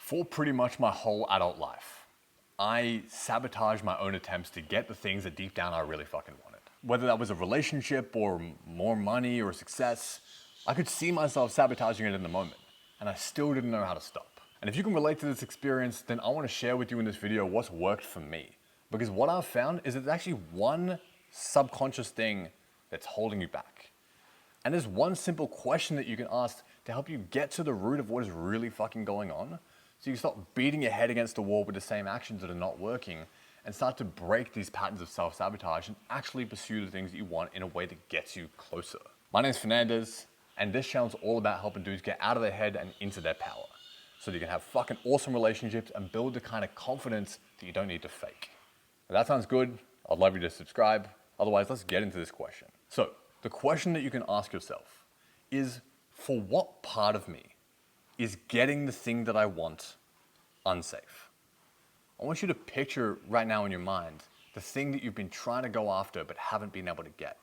For pretty much my whole adult life, I sabotaged my own attempts to get the things that deep down I really fucking wanted. Whether that was a relationship or more money or success, I could see myself sabotaging it in the moment, and I still didn't know how to stop. And if you can relate to this experience, then I want to share with you in this video what's worked for me. Because what I've found is that there's actually one subconscious thing that's holding you back. And there's one simple question that you can ask to help you get to the root of what is really fucking going on, so you stop beating your head against the wall with the same actions that are not working and start to break these patterns of self-sabotage and actually pursue the things that you want in a way that gets you closer. My name's Fernandez, and this channel's all about helping dudes get out of their head and into their power, so that you can have fucking awesome relationships and build the kind of confidence that you don't need to fake. If that sounds good, I'd love you to subscribe. Otherwise, let's get into this question. So, the question that you can ask yourself is, for what part of me is getting the thing that I want unsafe? I want you to picture right now in your mind the thing that you've been trying to go after but haven't been able to get.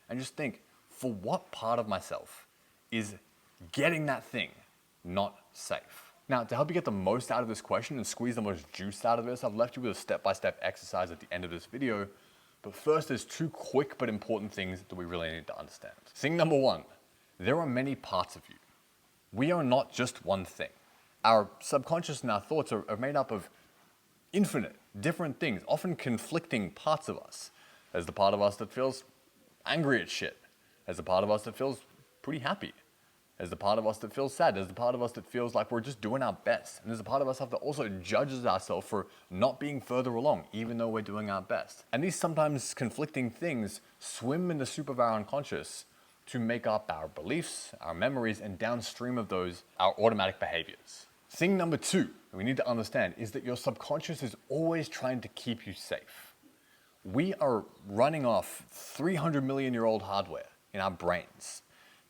And just think, for what part of myself is getting that thing not safe? Now, to help you get the most out of this question and squeeze the most juice out of this, I've left you with a step-by-step exercise at the end of this video. But first, there's two quick but important things that we really need to understand. Thing number one, there are many parts of you. We are not just one thing. Our subconscious and our thoughts are made up of infinite different things, often conflicting parts of us. There's the part of us that feels angry at shit. There's the part of us that feels pretty happy. There's the part of us that feels sad. There's the part of us that feels like we're just doing our best. And there's a part of us that also judges ourselves for not being further along, even though we're doing our best. And these sometimes conflicting things swim in the soup of our unconscious to make up our beliefs, our memories, and downstream of those, our automatic behaviors. Thing number two that we need to understand is that your subconscious is always trying to keep you safe. We are running off 300 million year old hardware in our brains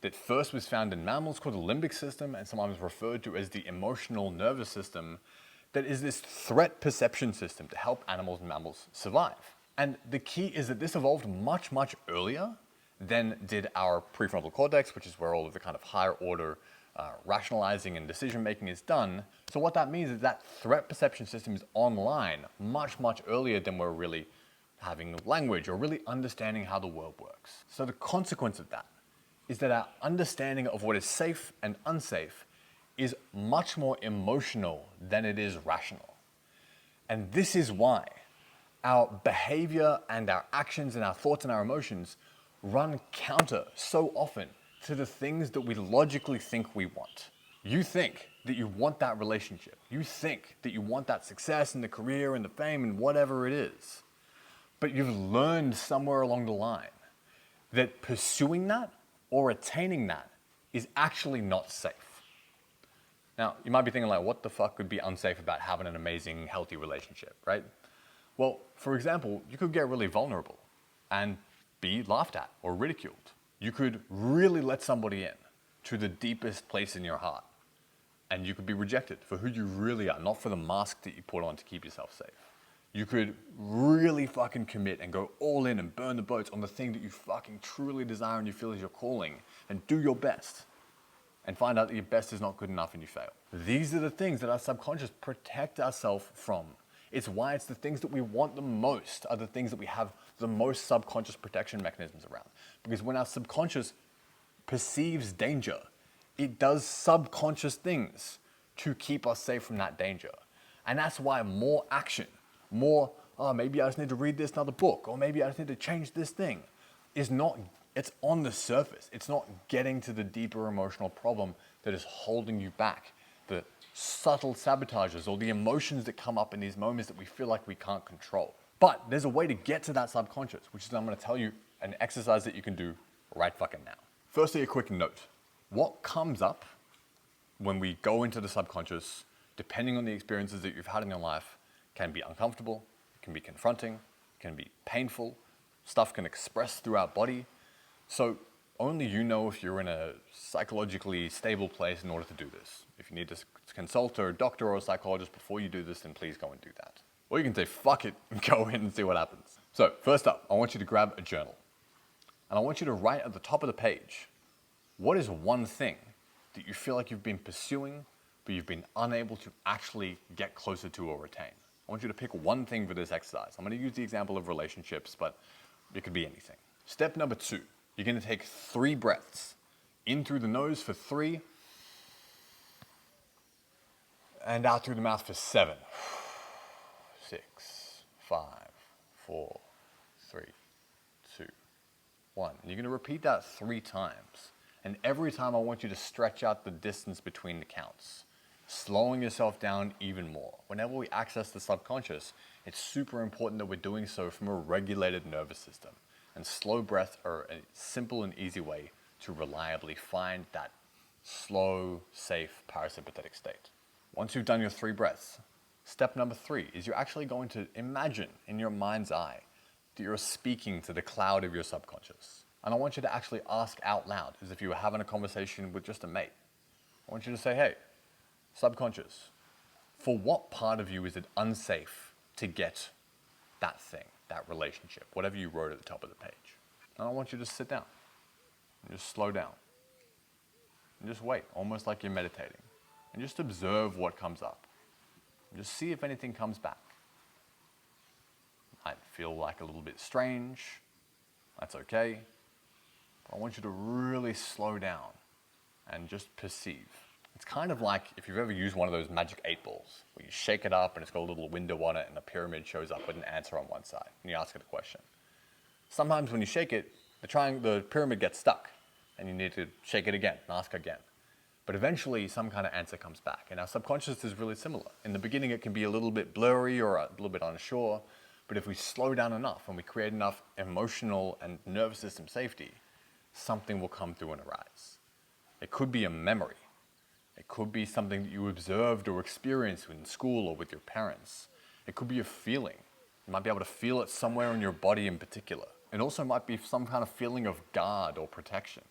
that first was found in mammals called the limbic system and sometimes referred to as the emotional nervous system, that is this threat perception system to help animals and mammals survive. And the key is that this evolved much, much earlier than did our prefrontal cortex, which is where all of the kind of higher order rationalizing and decision making is done. So what that means is that threat perception system is online much, much earlier than we're really having language or really understanding how the world works. So the consequence of that is that our understanding of what is safe and unsafe is much more emotional than it is rational. And this is why our behavior and our actions and our thoughts and our emotions run counter so often to the things that we logically think we want. You think that you want that relationship. You think that you want that success and the career and the fame and whatever it is. But you've learned somewhere along the line that pursuing that or attaining that is actually not safe. Now, you might be thinking like, what the fuck could be unsafe about having an amazing, healthy relationship, right? Well, for example, you could get really vulnerable and be laughed at or ridiculed. You could really let somebody in to the deepest place in your heart, and you could be rejected for who you really are, not for the mask that you put on to keep yourself safe. You could really fucking commit and go all in and burn the boats on the thing that you fucking truly desire and you feel is your calling, and do your best and find out that your best is not good enough and you fail. These are the things that our subconscious protect ourselves from. It's why it's the things that we want the most are the things that we have the most subconscious protection mechanisms around. Because when our subconscious perceives danger, it does subconscious things to keep us safe from that danger. And that's why more action, more, oh, maybe I just need to read this another book, or maybe I just need to change this thing, is not, it's on the surface. It's not getting to the deeper emotional problem that is holding you back. The subtle sabotages or the emotions that come up in these moments that we feel like we can't control. But there's a way to get to that subconscious, which is I'm gonna tell you an exercise that you can do right fucking now. Firstly, a quick note. What comes up when we go into the subconscious, depending on the experiences that you've had in your life, can be uncomfortable, it can be confronting, it can be painful, stuff can express through our body. So only you know if you're in a psychologically stable place in order to do this. If you need to consult a doctor or a psychologist before you do this, then please go and do that. Or you can say, fuck it, and go in and see what happens. So first up, I want you to grab a journal. And I want you to write at the top of the page, what is one thing that you feel like you've been pursuing but you've been unable to actually get closer to or retain. I want you to pick one thing for this exercise. I'm going to use the example of relationships, but it could be anything. Step number 2, you're going to take 3 breaths. In through the nose for 3, and out through the mouth for 7. 6, 5, 4, 3, 2, 1. And you're going to repeat that 3 times. And every time I want you to stretch out the distance between the counts, slowing yourself down even more. Whenever we access the subconscious, it's super important that we're doing so from a regulated nervous system. And slow breaths are a simple and easy way to reliably find that slow, safe, parasympathetic state. Once you've done your 3 breaths, step number 3 is you're actually going to imagine in your mind's eye that you're speaking to the cloud of your subconscious. And I want you to actually ask out loud, as if you were having a conversation with just a mate. I want you to say, hey, subconscious, for what part of you is it unsafe to get that thing, that relationship, whatever you wrote at the top of the page? And I want you to sit down and just slow down and just wait, almost like you're meditating, and just observe what comes up. And just see if anything comes back. Might feel like a little bit strange. That's okay. But I want you to really slow down and just perceive. It's kind of like if you've ever used one of those magic 8 balls, where you shake it up and it's got a little window on it and a pyramid shows up with an answer on one side, and you ask it a question. Sometimes when you shake it, the pyramid gets stuck, and you need to shake it again and ask again. But eventually, some kind of answer comes back. And our subconscious is really similar. In the beginning, it can be a little bit blurry or a little bit unsure. But if we slow down enough and we create enough emotional and nervous system safety, something will come through and arise. It could be a memory. It could be something that you observed or experienced in school or with your parents. It could be a feeling. You might be able to feel it somewhere in your body in particular. It also might be some kind of feeling of guard or protection.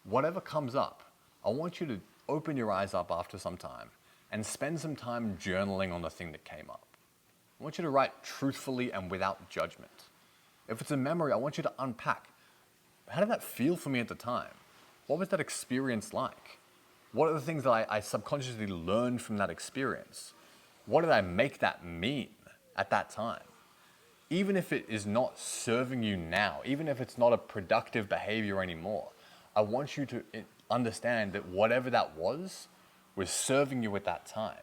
Whatever comes up, I want you to open your eyes up after some time and spend some time journaling on the thing that came up. I want you to write truthfully and without judgment. If it's a memory, I want you to unpack. How did that feel for me at the time? What was that experience like? What are the things that I subconsciously learned from that experience? What did I make that mean at that time? Even if it is not serving you now, even if it's not a productive behavior anymore, I want you to understand that whatever that was serving you at that time.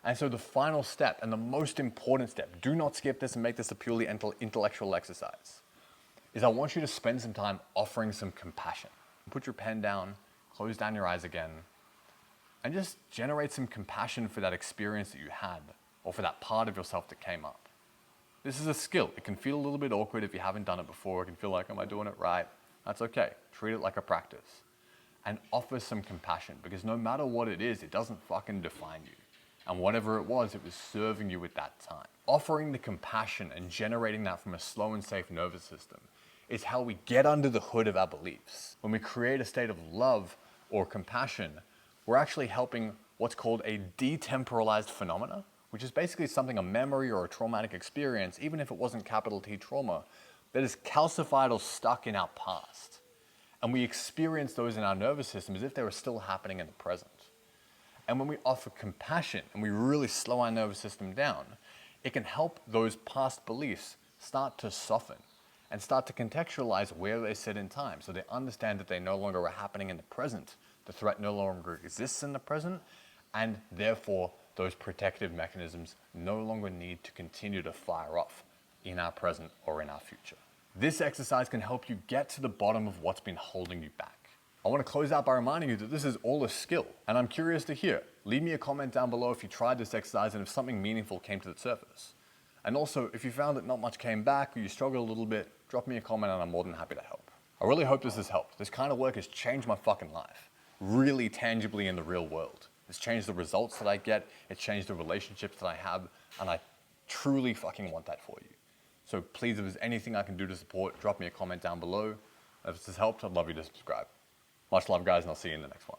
And so the final step and the most important step, do not skip this and make this a purely intellectual exercise, is I want you to spend some time offering some compassion. Put your pen down, close down your eyes again, and just generate some compassion for that experience that you had or for that part of yourself that came up. This is a skill. It can feel a little bit awkward if you haven't done it before. It can feel like, am I doing it right? That's okay. Treat it like a practice. And offer some compassion, because no matter what it is, it doesn't fucking define you. And whatever it was serving you at that time. Offering the compassion and generating that from a slow and safe nervous system is how we get under the hood of our beliefs. When we create a state of love or compassion, we're actually helping what's called a detemporalized phenomena, which is basically something, a memory or a traumatic experience, even if it wasn't capital T trauma, that is calcified or stuck in our past. And we experience those in our nervous system as if they were still happening in the present. And when we offer compassion and we really slow our nervous system down, it can help those past beliefs start to soften and start to contextualize where they sit in time, so they understand that they no longer are happening in the present, the threat no longer exists in the present, and therefore those protective mechanisms no longer need to continue to fire off in our present or in our future. This exercise can help you get to the bottom of what's been holding you back. I want to close out by reminding you that this is all a skill, and I'm curious to hear. Leave me a comment down below if you tried this exercise and if something meaningful came to the surface. And also, if you found that not much came back or you struggled a little bit, drop me a comment and I'm more than happy to help. I really hope this has helped. This kind of work has changed my fucking life, really tangibly in the real world. It's changed the results that I get, it's changed the relationships that I have, and I truly fucking want that for you. So please, if there's anything I can do to support, drop me a comment down below. If this has helped, I'd love you to subscribe. Much love, guys, and I'll see you in the next one.